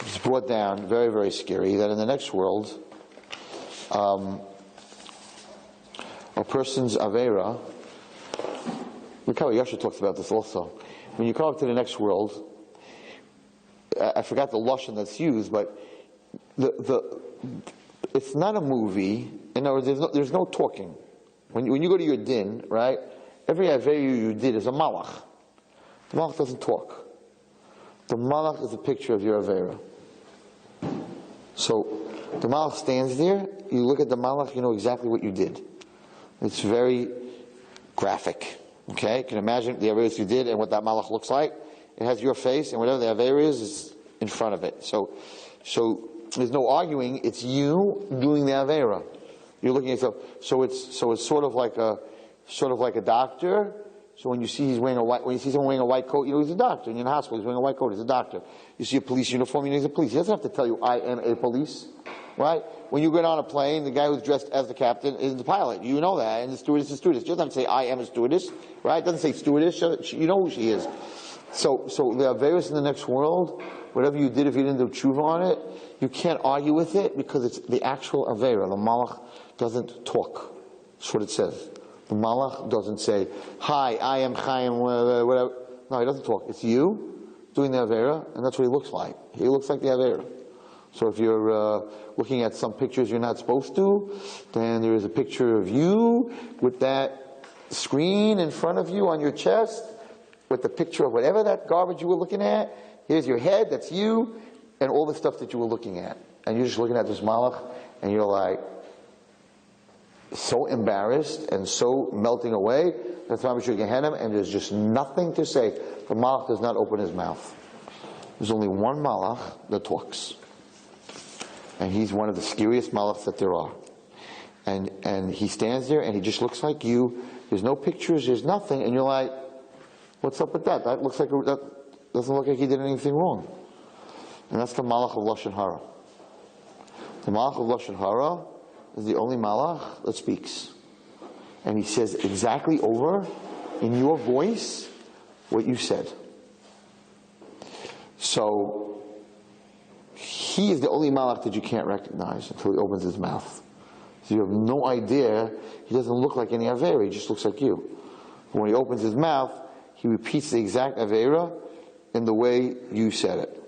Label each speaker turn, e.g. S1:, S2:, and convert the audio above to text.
S1: It's brought down, very, very scary, that in the next world, a person's Avera, Mikhail Yasha talks about this also. When you come up to the next world, I forgot the Lashon that's used, but it's not a movie. In other words, there's no talking. When you go to your din, right, every Avera you did is a malach. The malach doesn't talk. The malach is a picture of your Avera. So the malach stands there, you look at the malach, you know exactly what you did. It's very graphic. Okay? You can imagine the Averas you did and what that malach looks like. It has your face, and whatever the Avera is in front of it. So there's no arguing, it's you doing the Avera. You're looking at yourself. So it's sort of like a doctor. So when you see someone wearing a white coat, you know he's a doctor. And you're in the hospital, he's wearing a white coat, he's a doctor. You see a police uniform, you know he's a police. He doesn't have to tell you, I am a police. Right? When you get on a plane, the guy who's dressed as the captain is the pilot. You know that. And the stewardess is the stewardess. You don't have to say, I am a stewardess. Right? It doesn't say stewardess. You know who she is. So the Averas in the next world, whatever you did, if you didn't do tshuva on it, you can't argue with it because it's the actual Avera. The malach doesn't talk. That's what it says. The malach doesn't say, hi, I am Chaim, whatever. No, he doesn't talk. It's you doing the Avera, and that's what he looks like. He looks like the Avera. So if you're looking at some pictures you're not supposed to, then there is a picture of you with that screen in front of you on your chest, with the picture of whatever that garbage you were looking at. Here's your head, that's you, and all the stuff that you were looking at. And you're just looking at this malach, and you're like, so embarrassed and so melting away. That's why we should get him, and there's just nothing to say. The malach does not open his mouth. There's only one malach that talks. And he's one of the scariest malachs that there are. And he stands there and he just looks like you. There's no pictures, there's nothing, and you're like, what's up with that? That doesn't look like he did anything wrong. And that's the malach of Lashon Hara. The malach of Lashon Hara is the only malach that speaks. And he says exactly over, in your voice, what you said. So, he is the only malach that you can't recognize until he opens his mouth. So you have no idea, he doesn't look like any Avera, he just looks like you. But when he opens his mouth, he repeats the exact Avera in the way you said it.